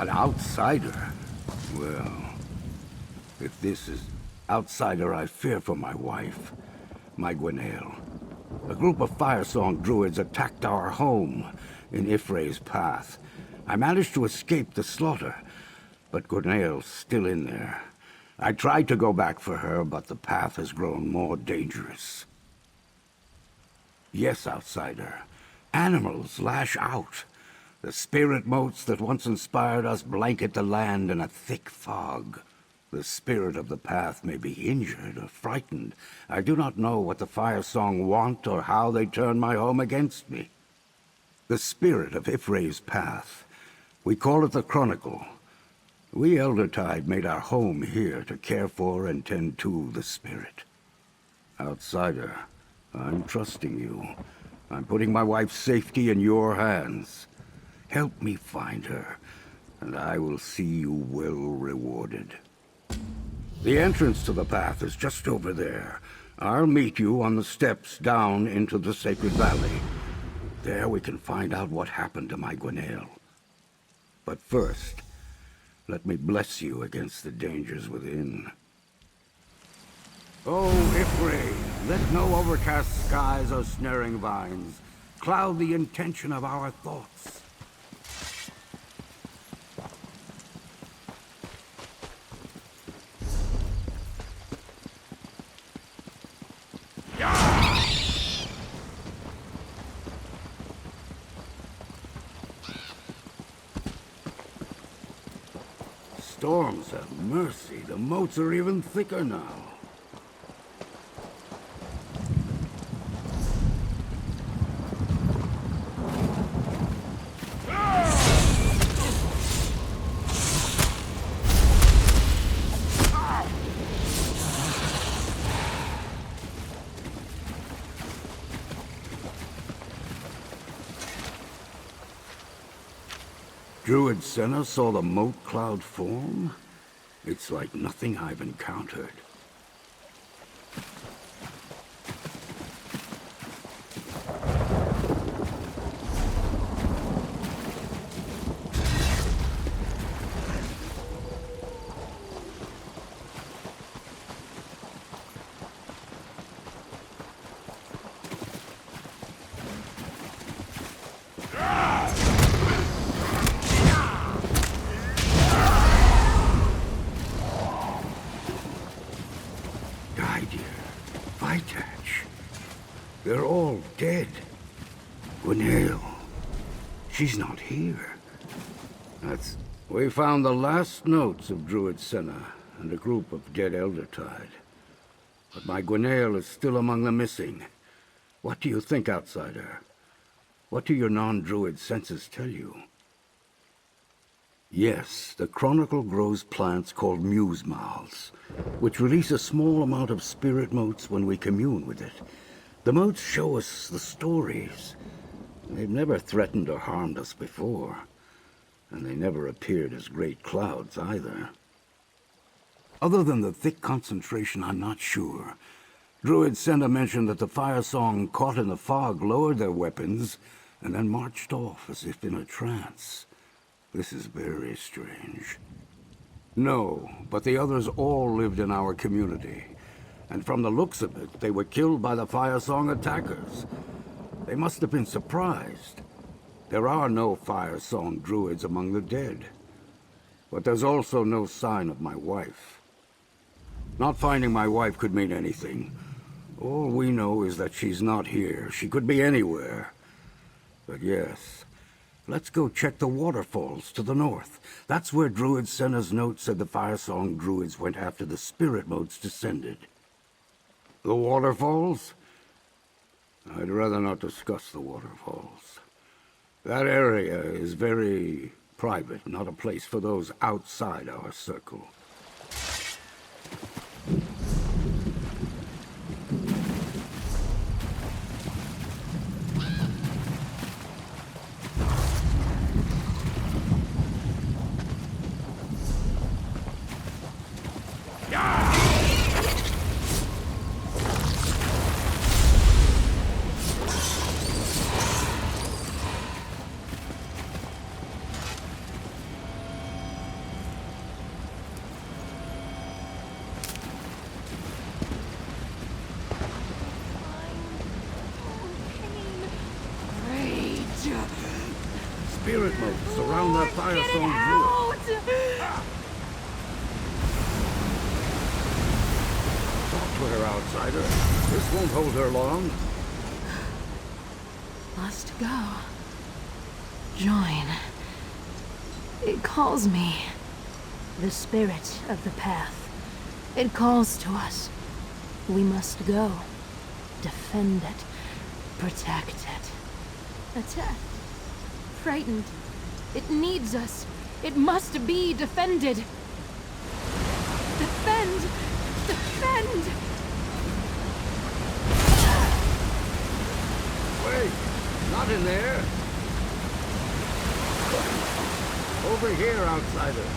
An outsider? Well, if this is outsider, I fear for my wife, my Grinnell. A group of Firesong druids attacked our home in Ifray's path. I managed to escape the slaughter, but Grinnell's still in there. I tried to go back for her, but the path has grown more dangerous. Yes, outsider. Animals lash out. The spirit motes that once inspired us blanket the land in a thick fog. The spirit of the path may be injured or frightened. I do not know what the Firesong want or how they turn my home against me. The spirit of Ifray's path. We call it the Chronicle. We Eldertide made our home here to care for and tend to the spirit. Outsider, I'm trusting you. I'm putting my wife's safety in your hands. Help me find her, and I will see you well rewarded. The entrance to the path is just over there. I'll meet you on the steps down into the Sacred Valley. There we can find out what happened to my Grinnell. But first, let me bless you against the dangers within. Oh, Ifray, let no overcast skies or snaring vines cloud the intention of our thoughts. Storms have mercy. The moats are even thicker now. Druid Senna saw the moat cloud form? It's like nothing I've encountered. They're all dead. Grinnell. She's not here. We found the last notes of Druid Senna and a group of dead Eldertide. But my Grinnell is still among the missing. What do you think, outsider? What do your non-druid senses tell you? Yes, the Chronicle grows plants called muse-mouths, which release a small amount of spirit motes when we commune with it. The motes show us the stories. They've never threatened or harmed us before, and they never appeared as great clouds either. Other than the thick concentration, I'm not sure. Druid Senna mentioned that the Firesong caught in the fog lowered their weapons and then marched off as if in a trance. This is very strange. No, but the others all lived in our community. And from the looks of it, they were killed by the Firesong attackers. They must have been surprised. There are no Firesong druids among the dead. But there's also no sign of my wife. Not finding my wife could mean anything. All we know is that she's not here. She could be anywhere. But yes, let's go check the waterfalls to the north. That's where Druid Senna's note said the Firesong druids went after the spirit motes descended. The waterfalls? I'd rather not discuss the waterfalls. That area is very private, not a place for those outside our circle. spirit motes surround that Firesong druid. Talk to her, outsider. This won't hold her long. Must go. Join. It calls me. The spirit of the path. It calls to us. We must go. Defend it. Protect it. Attacked. Frightened. It needs us. It must be defended. Defend! Defend! Wait! Not in there! Over here, outsider.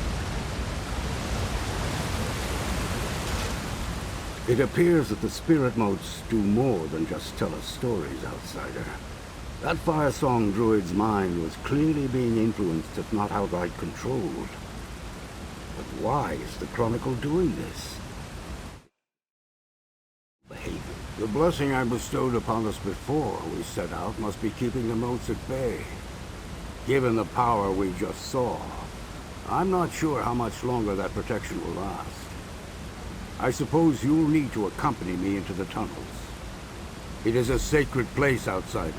It appears that the spirit motes do more than just tell us stories, outsider. That Firesong druid's mind was clearly being influenced, if not outright controlled. But why is the chronicle doing this? Behavior. The blessing I bestowed upon us before we set out must be keeping the motes at bay. Given the power we just saw, I'm not sure how much longer that protection will last. I suppose you'll need to accompany me into the tunnels. It is a sacred place, outsider.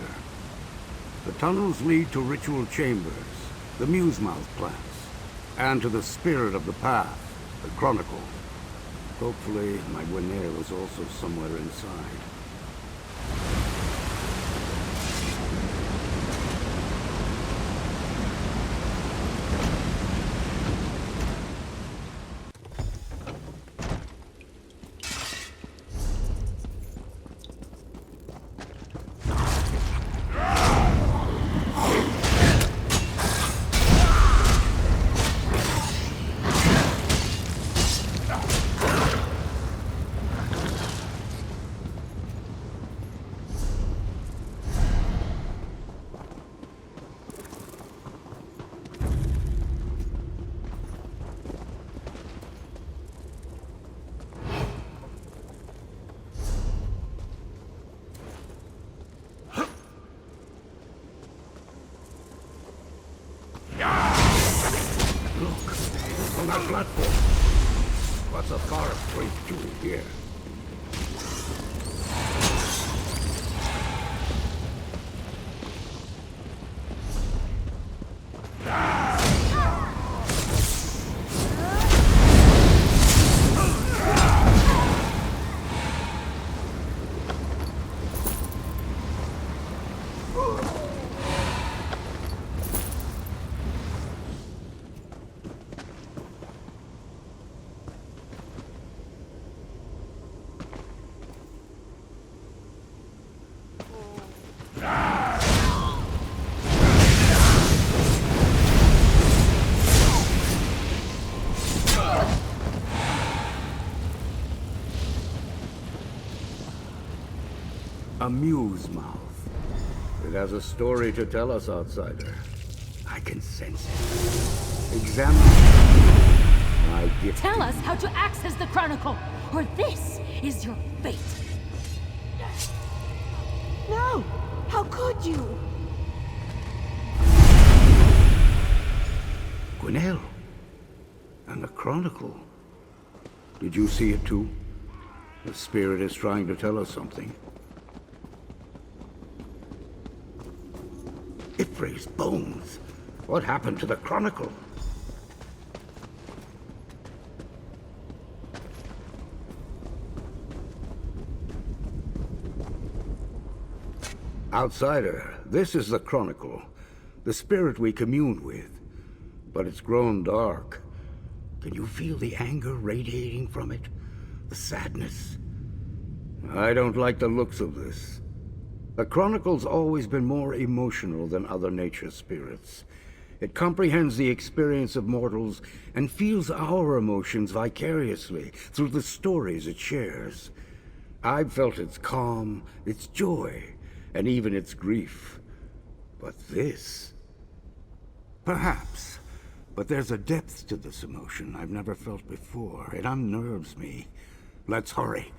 The tunnels lead to ritual chambers, the Musemouth plants, and to the spirit of the path, the chronicle. Hopefully, my Grinnell is also somewhere inside. On that platform. What's a forest priest doing here? A Musemouth. It has a story to tell us, outsider. I can sense it. Examine my gift. Tell us how to access the chronicle, or this is your fate. No! How could you? Grinnell. And the chronicle. Did you see it too? The spirit is trying to tell us something. Ifray's bones. What happened to the chronicle? Outsider, this is the chronicle. The spirit we commune with. But it's grown dark. Can you feel the anger radiating from it? The sadness? I don't like the looks of this. The Chronicle's always been more emotional than other nature spirits. It comprehends the experience of mortals and feels our emotions vicariously through the stories it shares. I've felt its calm, its joy, and even its grief. But this... Perhaps. But there's a depth to this emotion I've never felt before. It unnerves me. Let's hurry.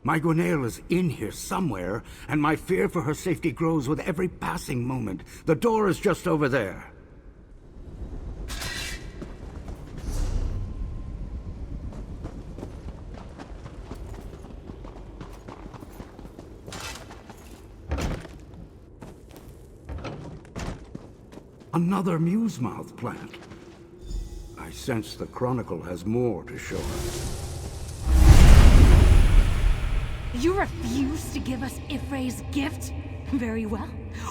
My Grinnell is in here somewhere, and my fear for her safety grows with every passing moment. The door is just over there. Another musemouth plant. I sense the Chronicle has more to show us. You refuse to give us Ifray's gift? Very well.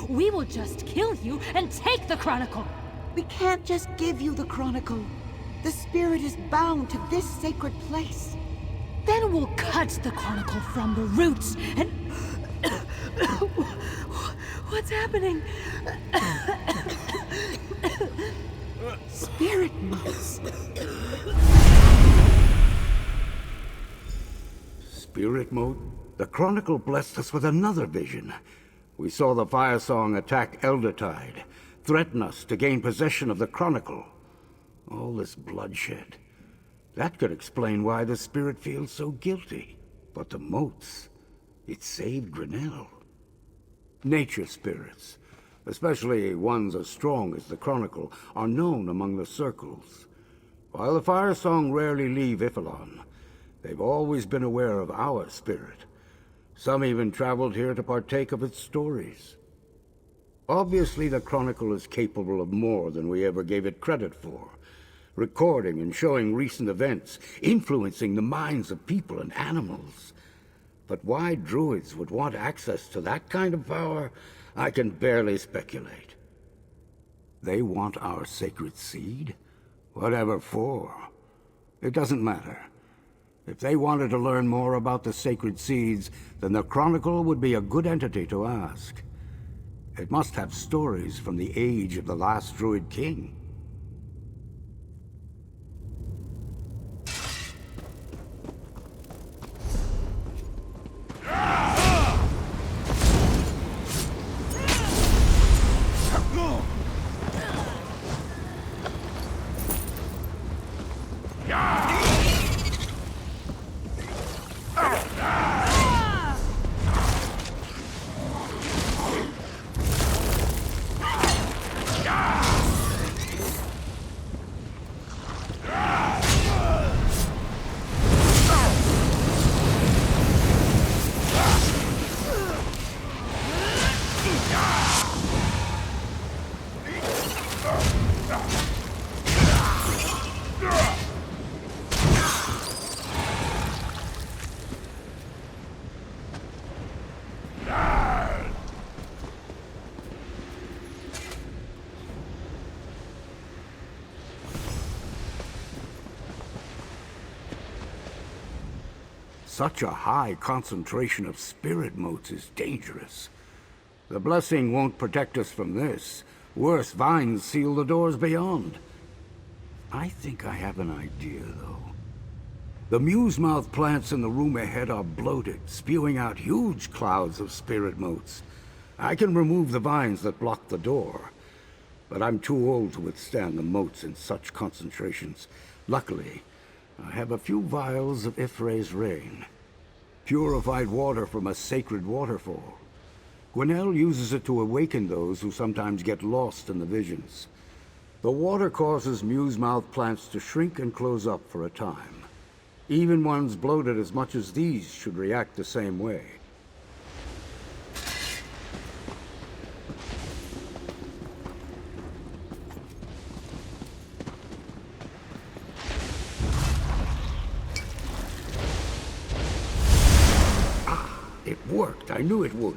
We will just kill you and take the Chronicle! We can't just give you the Chronicle. The spirit is bound to this sacred place. Then we'll cut the Chronicle from the roots and... What's happening? Spirit motes. Spirit mode? The Chronicle blessed us with another vision. We saw the Firesong attack Eldertide, threaten us to gain possession of the Chronicle. All this bloodshed. That could explain why the spirit feels so guilty. But the motes, it saved Grinnell. Nature spirits, especially ones as strong as the Chronicle, are known among the circles. While the Firesong rarely leave Ifalon, they've always been aware of our spirit. Some even traveled here to partake of its stories. Obviously, the Chronicle is capable of more than we ever gave it credit for. Recording and showing recent events, influencing the minds of people and animals. But why druids would want access to that kind of power, I can barely speculate. They want our sacred seed? Whatever for. It doesn't matter. If they wanted to learn more about the sacred seeds, then the Chronicle would be a good entity to ask. It must have stories from the age of the last Druid King. Such a high concentration of spirit motes is dangerous. The blessing won't protect us from this. Worse vines seal the doors beyond. I think I have an idea, though. The musemouth plants in the room ahead are bloated, spewing out huge clouds of spirit motes. I can remove the vines that block the door, but I'm too old to withstand the motes in such concentrations. Luckily, I have a few vials of Ifray's rain. Purified water from a sacred waterfall. Grinnell uses it to awaken those who sometimes get lost in the visions. The water causes musemouth plants to shrink and close up for a time. Even ones bloated as much as these should react the same way. It worked. I knew it would.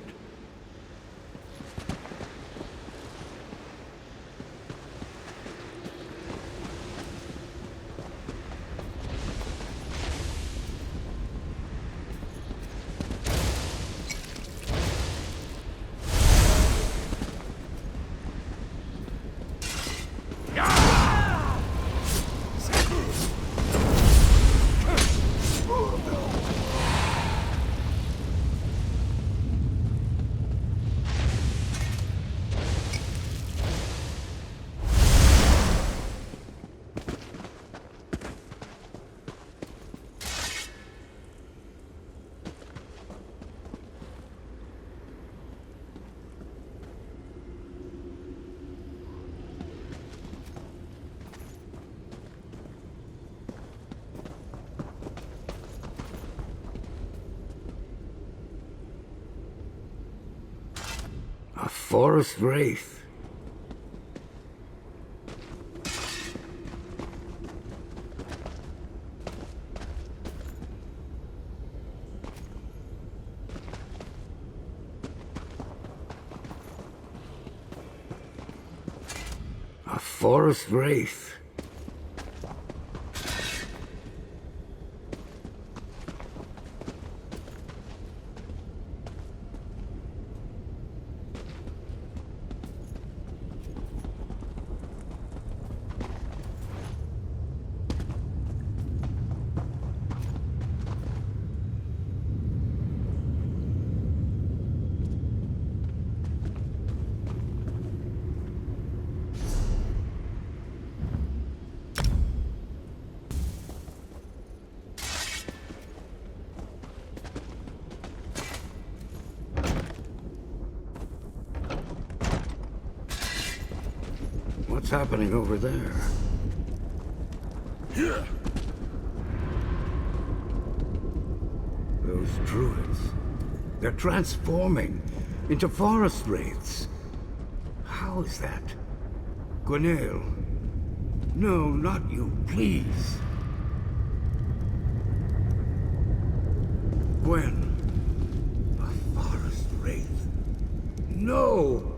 A forest wraith. forest wraith. What's happening over there? Those druids. They're transforming into forest wraiths. How is that? Grinnell. No, not you, please. Gwen. A forest wraith. No!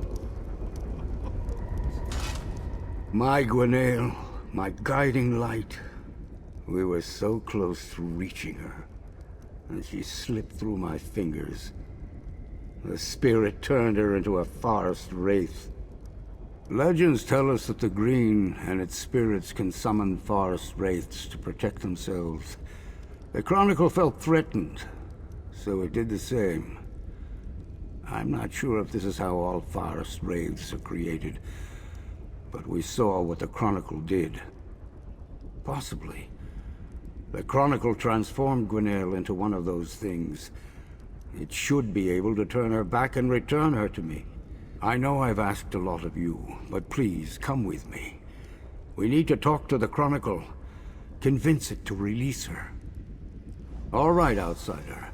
My Grinnell, my guiding light. We were so close to reaching her, and she slipped through my fingers. The spirit turned her into a forest wraith. Legends tell us that the Green and its spirits can summon forest wraiths to protect themselves. The Chronicle felt threatened, so it did the same. I'm not sure if this is how all forest wraiths are created, but we saw what the Chronicle did. Possibly. The Chronicle transformed Grinnell into one of those things. It should be able to turn her back and return her to me. I know I've asked a lot of you, but please, come with me. We need to talk to the Chronicle. Convince it to release her. All right, outsider.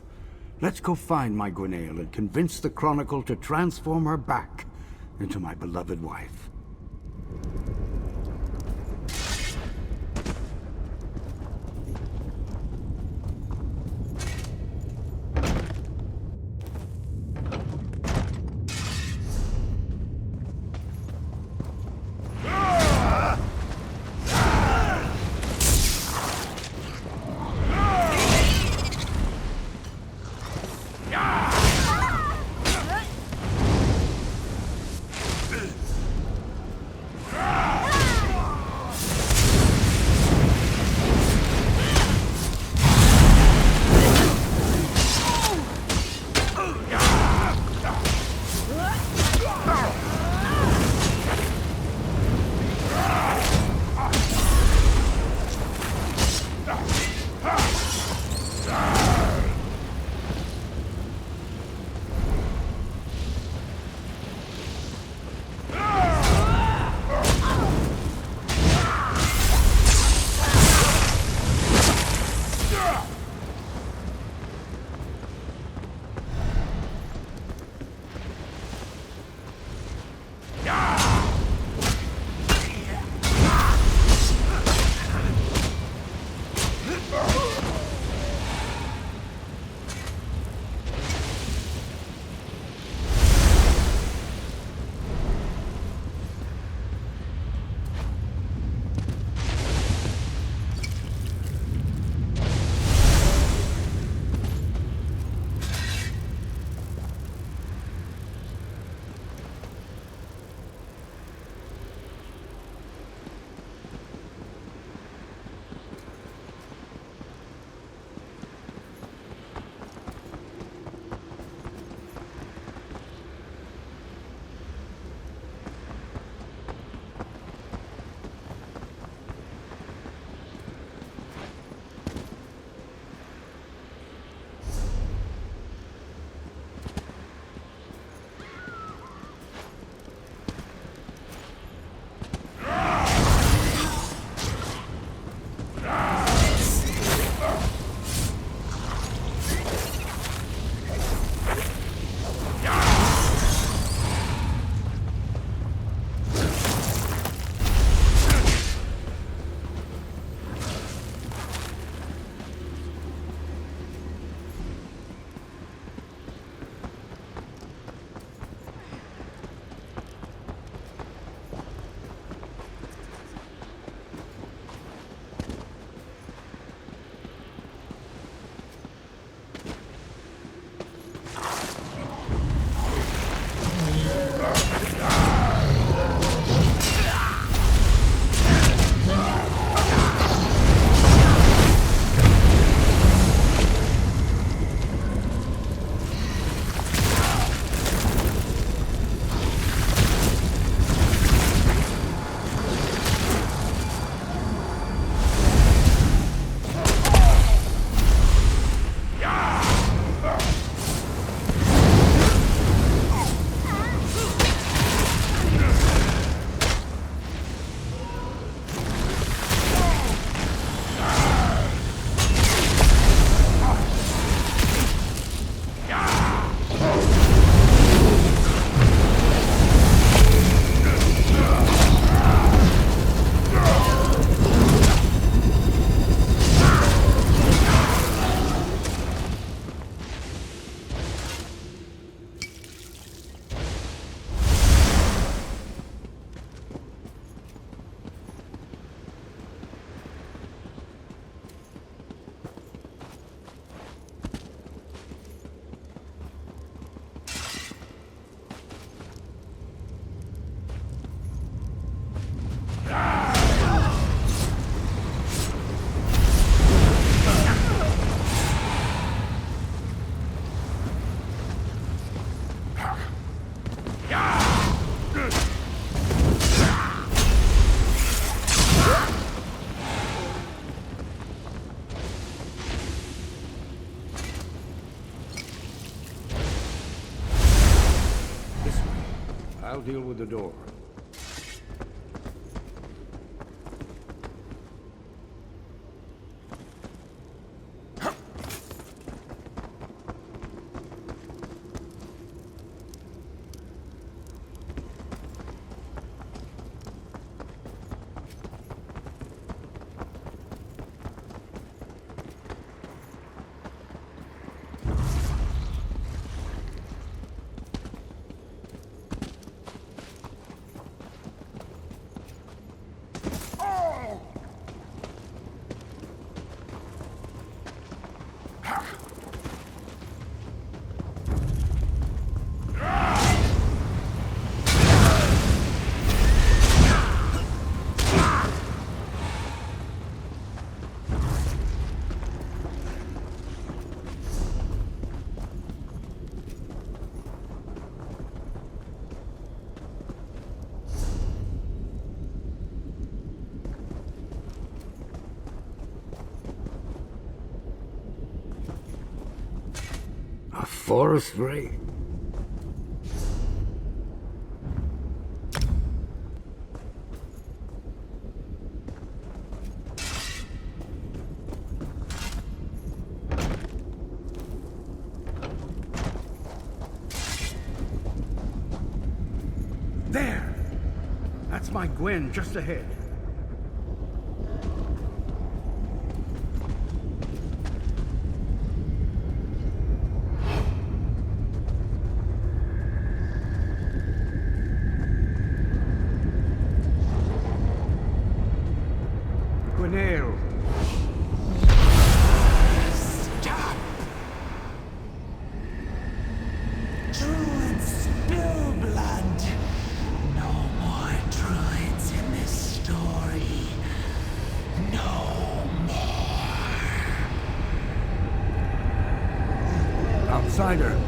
Let's go find my Grinnell and convince the Chronicle to transform her back into my beloved wife. I'll deal with the door. A forest ray. There! That's my Gwen just ahead. Grinnell. Stop! Druids spill blood. No more druids in this story. No more. Outsider,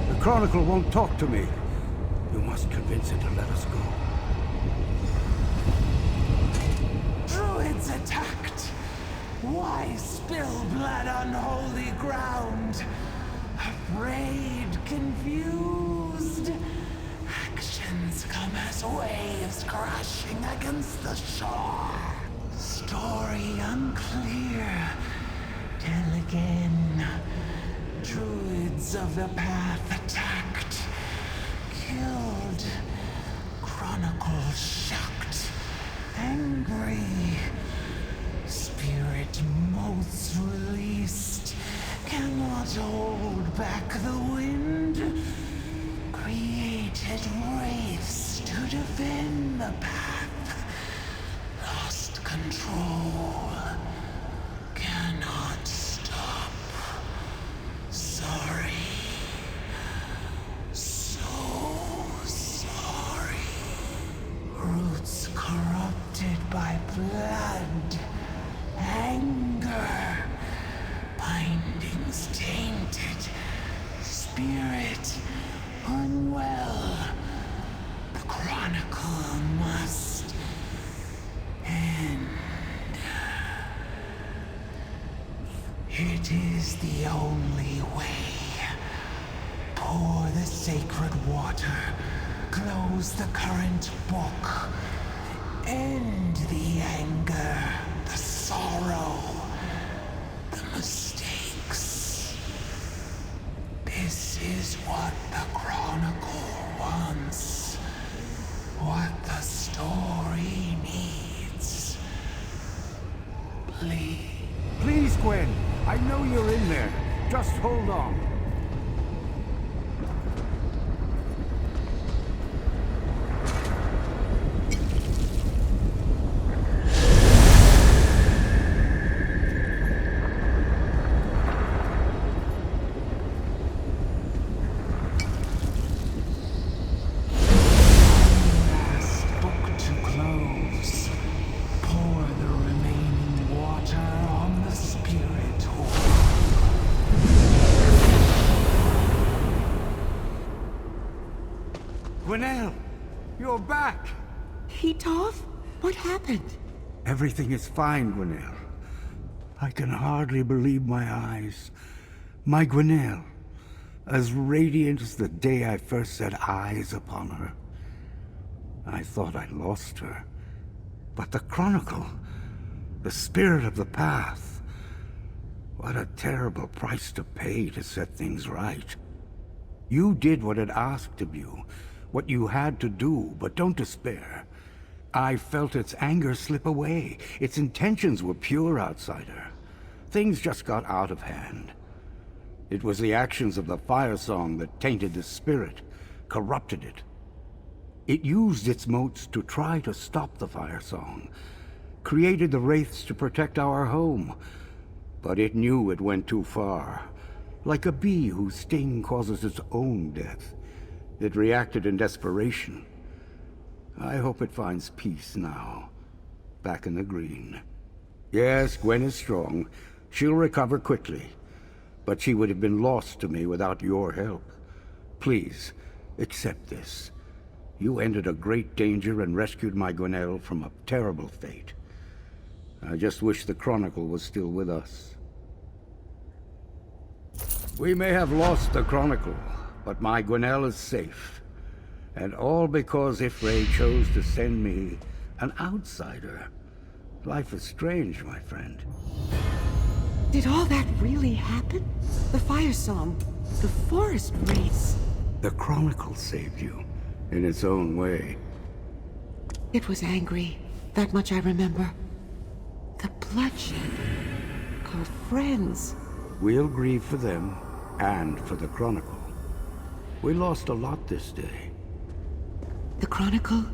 the chronicle won't talk to me. You must convince it to let us go. Druids attacked. Why spill blood on holy ground? Afraid, confused. Actions come as waves crashing against the shore. Story unclear. Tell again. Druids of the path attacked. Killed. Chronicle shocked. Angry. Spirit motes released. Cannot hold back the wind. Created wraiths to defend the path. Lost control. Cannot stop. Sorry. So sorry. Roots corrupted by blood. Anger. Bindings tainted. Spirit unwell. The chronicle must end. It is the only way. Pour the sacred water. Close the current book. End the anger, the sorrow, the mistakes. This is what the Chronicle wants. What the story needs. Please. Please, Gwen. I know you're in there. Just hold on. Grinnell, you're back! Hitov? What happened? Everything is fine, Grinnell. I can hardly believe my eyes. My Grinnell, as radiant as the day I first set eyes upon her. I thought I'd lost her. But the chronicle, the spirit of the path, what a terrible price to pay to set things right. You did what it asked of you, what you had to do, but don't despair. I felt its anger slip away. Its intentions were pure, outsider. Things just got out of hand. It was the actions of the Firesong that tainted the spirit, corrupted it. It used its motes to try to stop the Firesong, created the wraiths to protect our home. But it knew it went too far. Like a bee whose sting causes its own death. It reacted in desperation. I hope it finds peace now, back in the green. Yes, Gwen is strong. She'll recover quickly. But she would have been lost to me without your help. Please, accept this. You ended a great danger and rescued my Grinnell from a terrible fate. I just wish the Chronicle was still with us. We may have lost the Chronicle, but my Grinnell is safe. And all because Ifray chose to send me an outsider. Life is strange, my friend. Did all that really happen? The Firesong, the forest wraiths. The Chronicle saved you, in its own way. It was angry. That much I remember. The bloodshed. Our friends. We'll grieve for them, and for the Chronicle. We lost a lot this day. The Chronicle